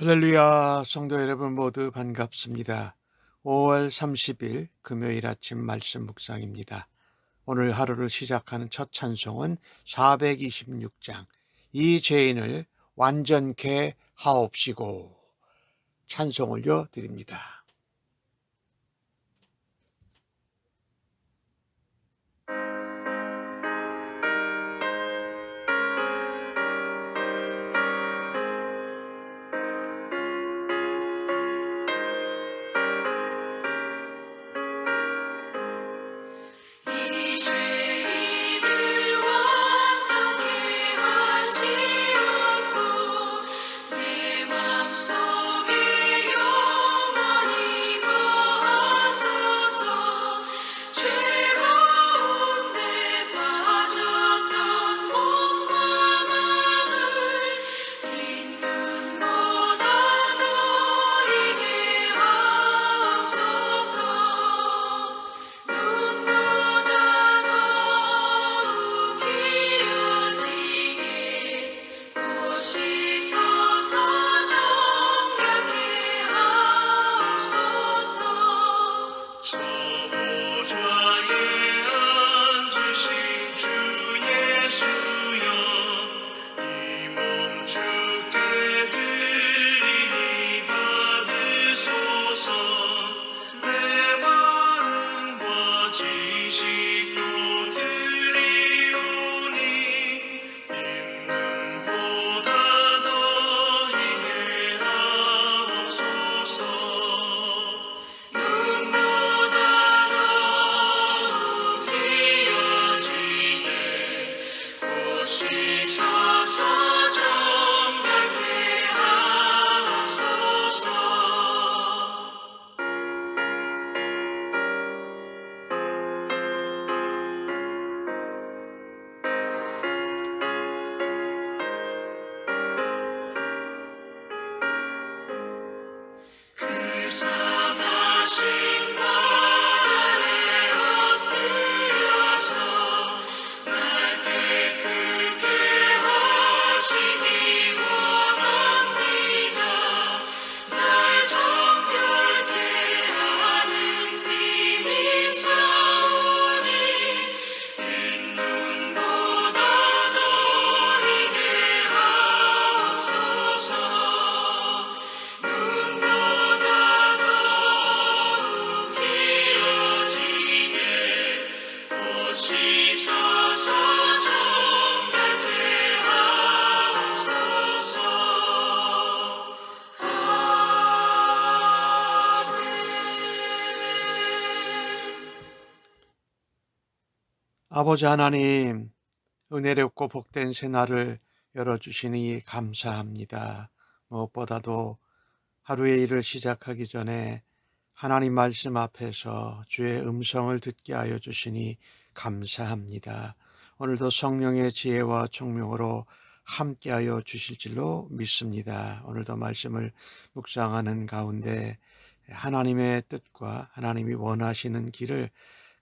할렐루야, 성도 여러분 모두 반갑습니다. 5월 30일 금요일 아침 말씀 묵상입니다. 오늘 하루를 시작하는 첫 찬송은 426장 이 죄인을 완전케 하옵시고 찬송 올려 드립니다. 이 죄인을 완전케 하시옵고 내 맘속에 영원히 거하소서. 죄 가운데 빠졌던 몸과 맘을 흰 눈보다 더이게 하옵소서. 눈보다 더욱 기어지게 보시소서. 정결케 하옵소서. 저 보좌에 앉으신 주 예수여, 이 몸 주께 드리니 받으소서. 내 마음과 지식도 드리오니 있는보다 더이게 하옵소서. 눈보다 더욱 기어지게 보시소서. 정결케 하옵소서. 그 상하신 발 아래 엎드려서 날 깨끗게 하시기 원합니다. 날 정결케 하는 힘이 있사오니 흰눈보다 더이게 하옵소서. 눈보다 더욱 기어지게 보시소서. 정결케 하옵소서. 아멘. 아버지 하나님, 은혜롭고 복된 새날을 열어주시니 감사합니다. 무엇보다도 하루의 일을 시작하기 전에 하나님 말씀 앞에서 주의 음성을 듣게 하여 주시니 감사합니다. 오늘도 성령의 지혜와 총명으로 함께하여 주실 줄로 믿습니다. 오늘도 말씀을 묵상하는 가운데 하나님의 뜻과 하나님이 원하시는 길을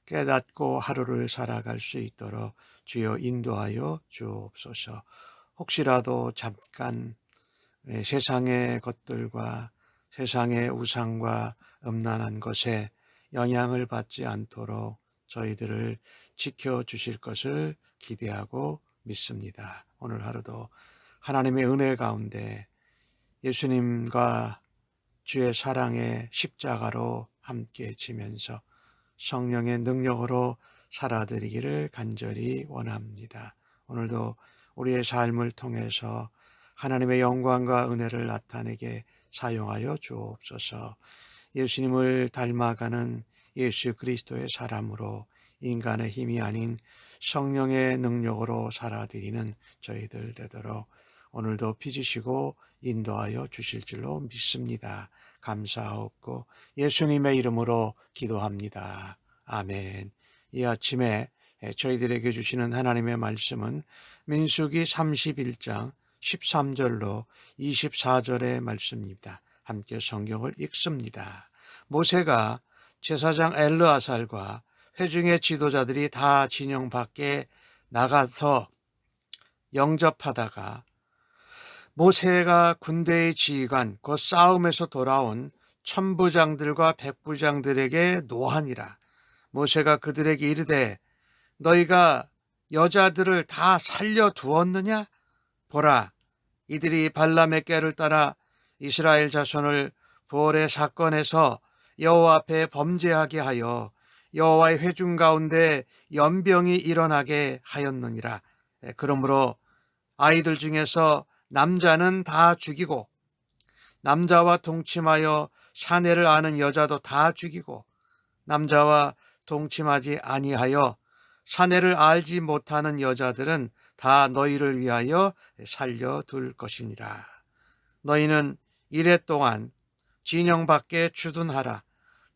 깨닫고 하루를 살아갈 수 있도록 주여 인도하여 주옵소서. 혹시라도 잠깐 세상의 것들과 세상의 우상과 음란한 것에 영향을 받지 않도록 저희들을 지켜주실 것을 기대하고 믿습니다. 오늘 하루도 하나님의 은혜 가운데 예수님과 주의 사랑의 십자가로 함께 지면서 성령의 능력으로 살아드리기를 간절히 원합니다. 오늘도 우리의 삶을 통해서 하나님의 영광과 은혜를 나타내게 사용하여 주옵소서. 예수님을 닮아가는 예수 그리스도의 사람으로 인간의 힘이 아닌 성령의 능력으로 살아드리는 저희들 되도록 오늘도 빚으시고 인도하여 주실 줄로 믿습니다. 감사하옵고 예수님의 이름으로 기도합니다. 아멘. 이 아침에 저희들에게 주시는 하나님의 말씀은 민수기 31장 13절로 24절의 말씀입니다. 함께 성경을 읽습니다. 모세가 제사장 엘르아살과 회중의 지도자들이 다 진영 밖에 나가서 영접하다가 모세가 군대의 지휘관 곧 싸움에서 돌아온 천부장들과 백부장들에게 노하니라. 모세가 그들에게 이르되 너희가 여자들을 다 살려 두었느냐? 보라, 이들이 발람의 꾀를 따라 이스라엘 자손을 부올의 사건에서 여호와 앞에 범죄하게 하여 여호와의 회중 가운데 연병이 일어나게 하였느니라. 그러므로 아이들 중에서 남자는 다 죽이고 남자와 동침하여 사내를 아는 여자도 다 죽이고 남자와 동침하지 아니하여 사내를 알지 못하는 여자들은 다 너희를 위하여 살려둘 것이니라. 너희는 이래 동안 진영 밖에 주둔하라.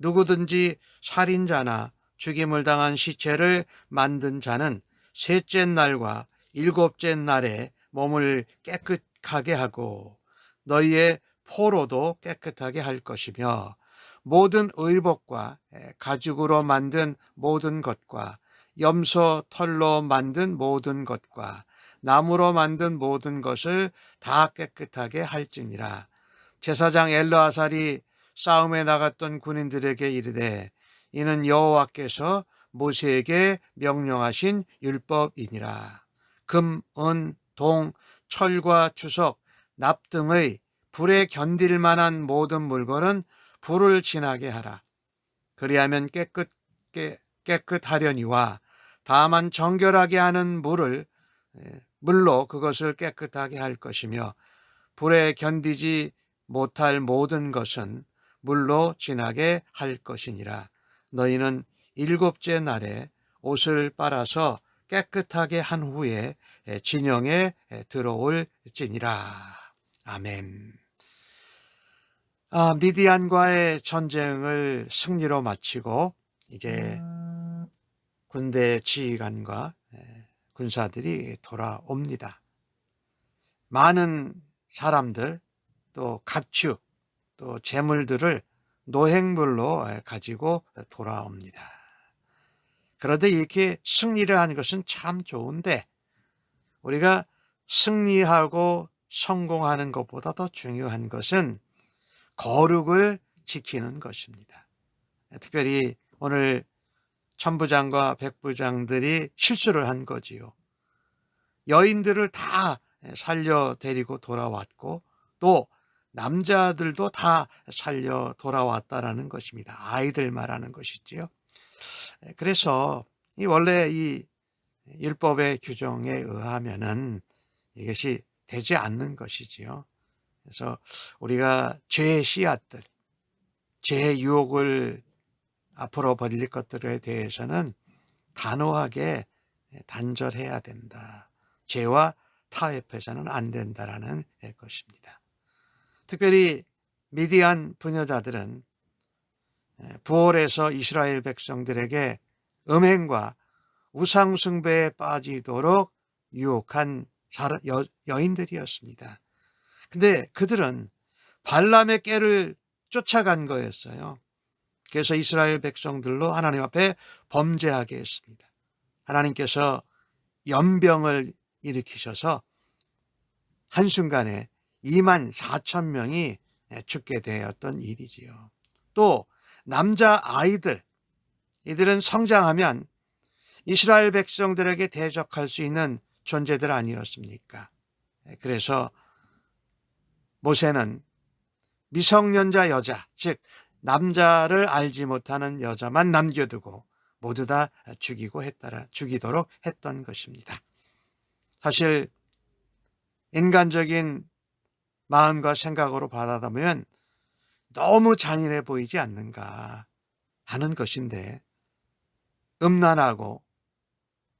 누구든지 살인자나 죽임을 당한 시체를 만든 자는 셋째 날과 일곱째 날에 몸을 깨끗하게 하고 너희의 포로도 깨끗하게 할 것이며 모든 의복과 가죽으로 만든 모든 것과 염소 털로 만든 모든 것과 나무로 만든 모든 것을 다 깨끗하게 할지니라. 제사장 엘르아살이 싸움에 나갔던 군인들에게 이르되 이는 여호와께서 모세에게 명령하신 율법이니라. 금, 은, 동, 철과 주석, 납 등의 불에 견딜 만한 모든 물건은 불을 지나게 하라. 그리하면 깨끗하려니와 다만 정결하게 하는 물로 그것을 깨끗하게 할 것이며 불에 견디지 못할 모든 것은 물로 지나게 할 것이니라. 너희는 일곱째 날에 옷을 빨아서 깨끗하게 한 후에 진영에 들어올지니라. 아멘. 미디안과의 전쟁을 승리로 마치고 이제 군대 지휘관과 군사들이 돌아옵니다. 많은 사람들 또 가축 또 재물들을 노획물로 가지고 돌아옵니다. 그런데 이렇게 승리를 하는 것은 참 좋은데 우리가 승리하고 성공하는 것보다 더 중요한 것은 거룩을 지키는 것입니다. 특별히 오늘 천부장과 백부장들이 실수를 한 거지요. 여인들을 다 살려 데리고 돌아왔고 또 남자들도 다 살려 돌아왔다라는 것입니다. 아이들 말하는 것이지요. 그래서 원래 이 율법의 규정에 의하면은 이것이 되지 않는 것이지요. 그래서 우리가 죄의 씨앗들, 죄의 유혹을 앞으로 벌릴 것들에 대해서는 단호하게 단절해야 된다. 죄와 타협해서는 안 된다라는 것입니다. 특별히 미디안 부녀자들은 부올에서 이스라엘 백성들에게 음행과 우상숭배에 빠지도록 유혹한 여인들이었습니다. 근데 그들은 발람의 꾀를 쫓아간 거였어요. 그래서 이스라엘 백성들로 하나님 앞에 범죄하게 했습니다. 하나님께서 연병을 일으키셔서 한순간에 2만 4천 명이 죽게 되었던 일이지요. 또 남자 아이들, 이들은 성장하면 이스라엘 백성들에게 대적할 수 있는 존재들 아니었습니까? 그래서 모세는 미성년자 여자, 즉 남자를 알지 못하는 여자만 남겨두고 모두 다 죽이도록 했던 것입니다. 사실 인간적인 마음과 생각으로 받아들이면 너무 잔인해 보이지 않는가 하는 것인데 음란하고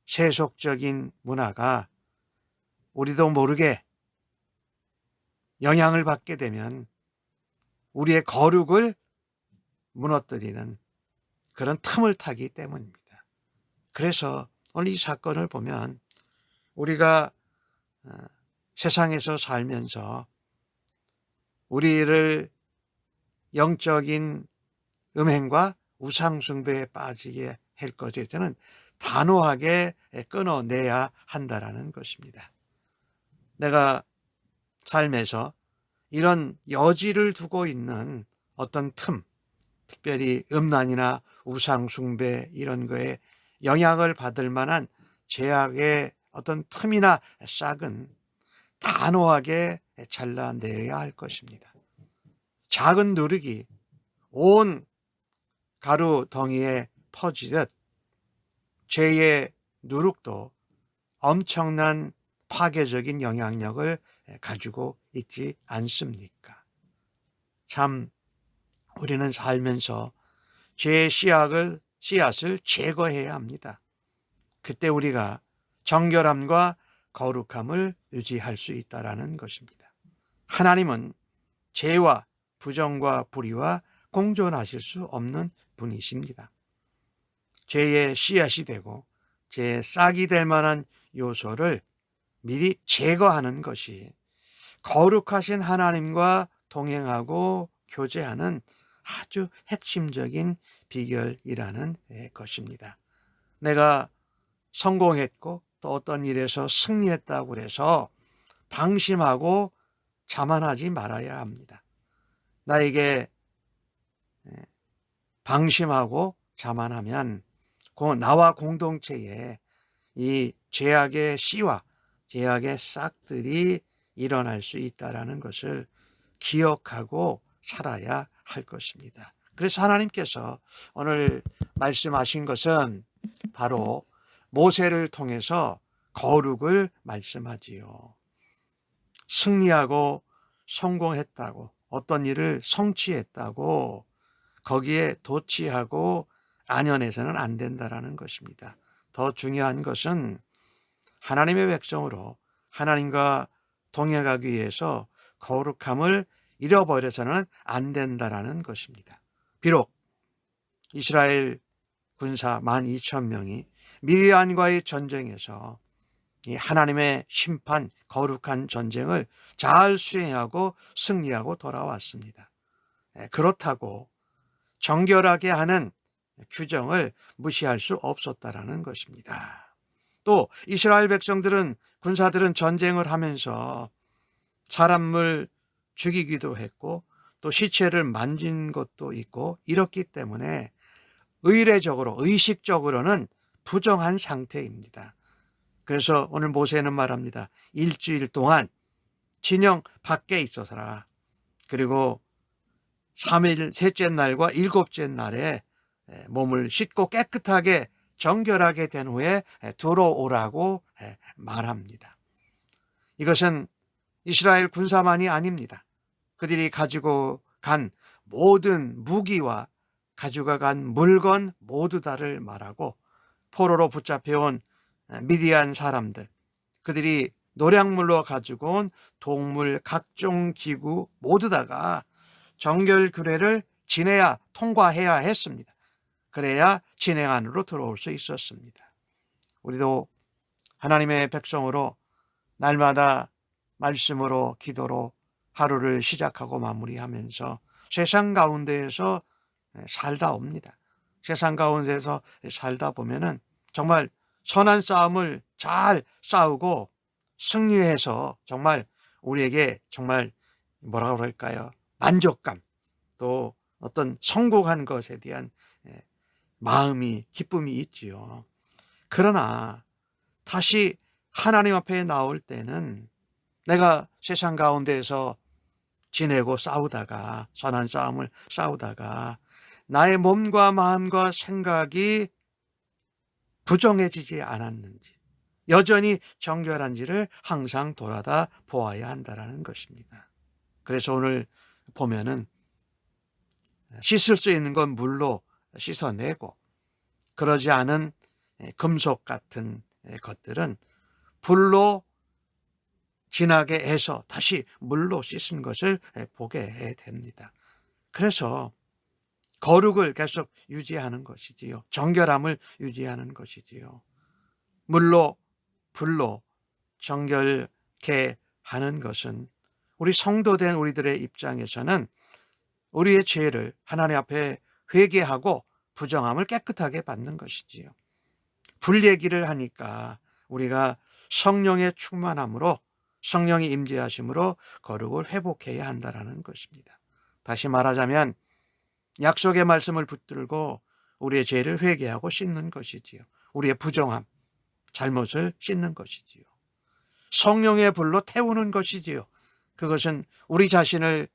세속적인 문화가 우리도 모르게 영향을 받게 되면 우리의 거룩을 무너뜨리는 그런 틈을 타기 때문입니다. 그래서 오늘 이 사건을 보면 우리가 세상에서 살면서 우리를 영적인 음행과 우상숭배에 빠지게 할 것에 대해서는 단호하게 끊어내야 한다라는 것입니다. 내가 삶에서 이런 여지를 두고 있는 어떤 틈, 특별히 음란이나 우상숭배 이런 거에 영향을 받을 만한 죄악의 어떤 틈이나 싹은 단호하게 잘라내야 할 것입니다. 작은 누룩이 온 가루 덩이에 퍼지듯 죄의 누룩도 엄청난 파괴적인 영향력을 가지고 있지 않습니까? 참 우리는 살면서 죄의 씨앗을 제거해야 합니다. 그때 우리가 정결함과 거룩함을 유지할 수 있다라는 것입니다. 하나님은 죄와 부정과 불의와 공존하실 수 없는 분이십니다. 죄의 씨앗이 되고 죄의 싹이 될 만한 요소를 미리 제거하는 것이 거룩하신 하나님과 동행하고 교제하는 아주 핵심적인 비결이라는 것입니다. 내가 성공했고 또 어떤 일에서 승리했다고 해서 방심하고 자만하지 말아야 합니다. 나에게 방심하고 자만하면 나와 공동체에 이 죄악의 씨와 죄악의 싹들이 일어날 수 있다는 것을 기억하고 살아야 할 것입니다. 그래서 하나님께서 오늘 말씀하신 것은 바로 모세를 통해서 거룩을 말씀하지요. 승리하고 성공했다고, 어떤 일을 성취했다고 거기에 도취하고 안연해서는 안 된다라는 것입니다. 더 중요한 것은 하나님의 백성으로 하나님과 동행하기 위해서 거룩함을 잃어버려서는 안 된다라는 것입니다. 비록 이스라엘 군사 12,000명이 미디안과의 전쟁에서 이 하나님의 심판, 거룩한 전쟁을 잘 수행하고 승리하고 돌아왔습니다. 그렇다고 정결하게 하는 규정을 무시할 수 없었다라는 것입니다. 또 이스라엘 백성들은 군사들은 전쟁을 하면서 사람을 죽이기도 했고 또 시체를 만진 것도 있고 이렇기 때문에 의례적으로 의식적으로는 부정한 상태입니다. 그래서 오늘 모세는 말합니다. 일주일 동안 진영 밖에 있어서라. 그리고 3일 셋째 날과 일곱째 날에 몸을 씻고 깨끗하게 정결하게 된 후에 들어오라고 말합니다. 이것은 이스라엘 군사만이 아닙니다. 그들이 가지고 간 모든 무기와 가지고 간 물건 모두 다를 말하고 포로로 붙잡혀온 미디안 사람들, 그들이 노량물로 가지고 온 동물 각종 기구 모두 다가 정결 규례를 지내야 통과해야 했습니다. 그래야 진행 안으로 들어올 수 있었습니다. 우리도 하나님의 백성으로 날마다 말씀으로 기도로 하루를 시작하고 마무리하면서 세상 가운데에서 살다 옵니다. 세상 가운데에서 살다 보면은 정말 선한 싸움을 잘 싸우고 승리해서 정말 우리에게 정말 뭐라고 그럴까요? 만족감, 또 어떤 성공한 것에 대한 마음이, 기쁨이 있지요. 그러나 다시 하나님 앞에 나올 때는 내가 세상 가운데에서 지내고 싸우다가, 선한 싸움을 싸우다가 나의 몸과 마음과 생각이 부정해지지 않았는지, 여전히 정결한지를 항상 돌아다 보아야 한다는 것입니다. 그래서 오늘 보면은 씻을 수 있는 건 물로 씻어내고, 그러지 않은 금속 같은 것들은 불로 진하게 해서 다시 물로 씻은 것을 보게 됩니다. 그래서 거룩을 계속 유지하는 것이지요. 정결함을 유지하는 것이지요. 물로, 불로 정결케 하는 것은 우리 성도된 우리들의 입장에서는 우리의 죄를 하나님 앞에 회개하고 부정함을 깨끗하게 받는 것이지요. 불 얘기를 하니까 우리가 성령의 충만함으로 성령이 임재하심으로 거룩을 회복해야 한다라는 것입니다. 다시 말하자면 약속의 말씀을 붙들고 우리의 죄를 회개하고 씻는 것이지요. 우리의 부정함, 잘못을 씻는 것이지요. 성령의 불로 태우는 것이지요. 그것은 우리 자신을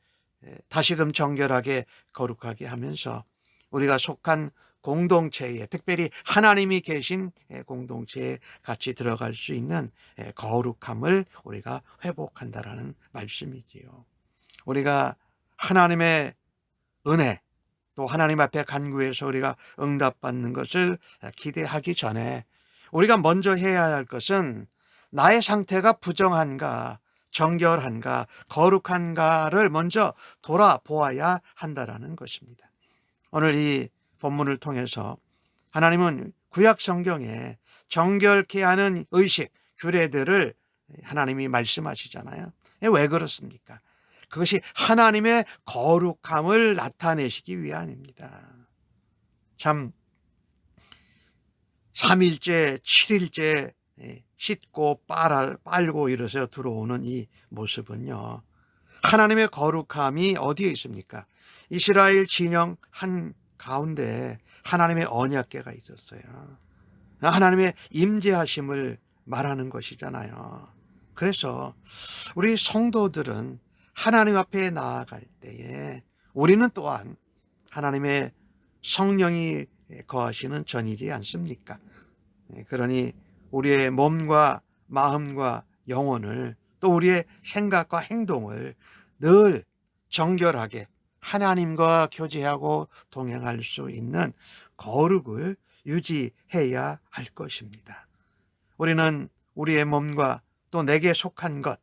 다시금 정결하게 거룩하게 하면서 우리가 속한 공동체에, 특별히 하나님이 계신 공동체에 같이 들어갈 수 있는 거룩함을 우리가 회복한다라는 말씀이지요. 우리가 하나님의 은혜, 또 하나님 앞에 간구해서 우리가 응답받는 것을 기대하기 전에 우리가 먼저 해야 할 것은 나의 상태가 부정한가, 정결한가, 거룩한가를 먼저 돌아보아야 한다라는 것입니다. 오늘 이 본문을 통해서 하나님은 구약 성경에 정결케 하는 의식, 규례들을 하나님이 말씀하시잖아요. 왜 그렇습니까? 그것이 하나님의 거룩함을 나타내시기 위함입니다. 참 3일째, 7일째 씻고 빨고 이러서 들어오는 이 모습은요, 하나님의 거룩함이 어디에 있습니까? 이스라엘 진영 한 가운데 하나님의 언약궤가 있었어요. 하나님의 임재하심을 말하는 것이잖아요. 그래서 우리 성도들은 하나님 앞에 나아갈 때에 우리는 또한 하나님의 성령이 거하시는 전이지 않습니까? 그러니 우리의 몸과 마음과 영혼을, 또 우리의 생각과 행동을 늘 정결하게 하나님과 교제하고 동행할 수 있는 거룩을 유지해야 할 것입니다. 우리는 우리의 몸과 또 내게 속한 것,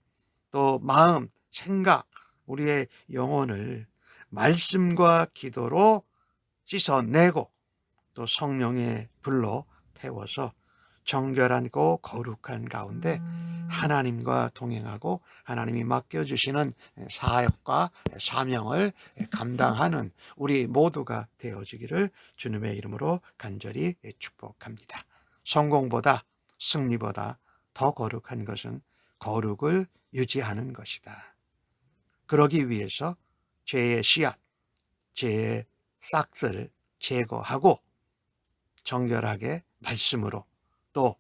또 마음, 생각, 우리의 영혼을 말씀과 기도로 씻어내고 또 성령의 불로 태워서 정결하고 거룩한 가운데 하나님과 동행하고 하나님이 맡겨주시는 사역과 사명을 감당하는 우리 모두가 되어지기를 주님의 이름으로 간절히 축복합니다. 성공보다, 승리보다 더 거룩한 것은 거룩을 유지하는 것이다. 그러기 위해서 죄의 씨앗, 죄의 싹들을 제거하고 정결하게 말씀으로 또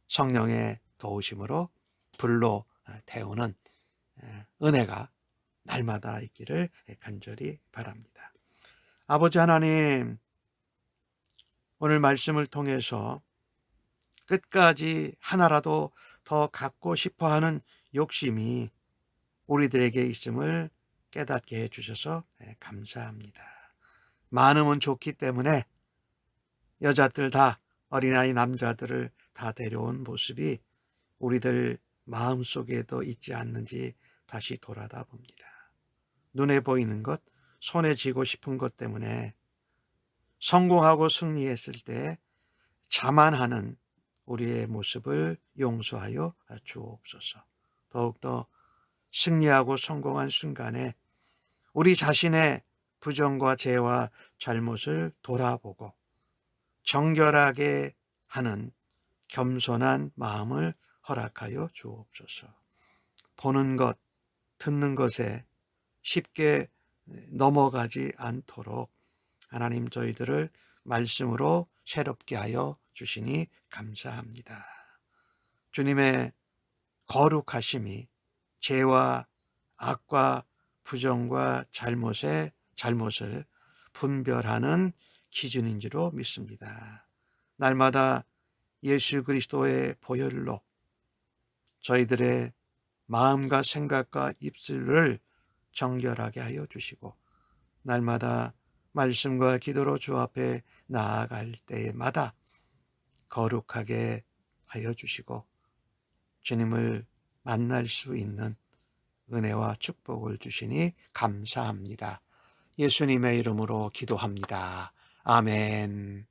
성령의 도우심으로 불로 태우는 은혜가 날마다 있기를 간절히 바랍니다. 아버지 하나님, 오늘 말씀을 통해서 끝까지 하나라도 더 갖고 싶어하는 욕심이 우리들에게 있음을 깨닫게 해주셔서 감사합니다. 많으면 좋기 때문에 여자들 다, 어린아이 남자들을 다 데려온 모습이 우리들 마음속에도 있지 않는지 다시 돌아다 봅니다. 눈에 보이는 것, 손에 쥐고 싶은 것 때문에 성공하고 승리했을 때 자만하는 우리의 모습을 용서하여 주옵소서. 더욱더 승리하고 성공한 순간에 우리 자신의 부정과 죄와 잘못을 돌아보고 정결하게 하는 겸손한 마음을 허락하여 주옵소서. 보는 것, 듣는 것에 쉽게 넘어가지 않도록 하나님 저희들을 말씀으로 새롭게 하여 주시니 감사합니다. 주님의 거룩하심이 죄와 악과 부정과 잘못을 분별하는 기준인 줄로 믿습니다. 날마다 예수 그리스도의 보혈로 저희들의 마음과 생각과 입술을 정결하게 하여 주시고 날마다 말씀과 기도로 주 앞에 나아갈 때마다 거룩하게 하여 주시고 주님을 만날 수 있는 은혜와 축복을 주시니 감사합니다. 예수님의 이름으로 기도합니다. 아멘.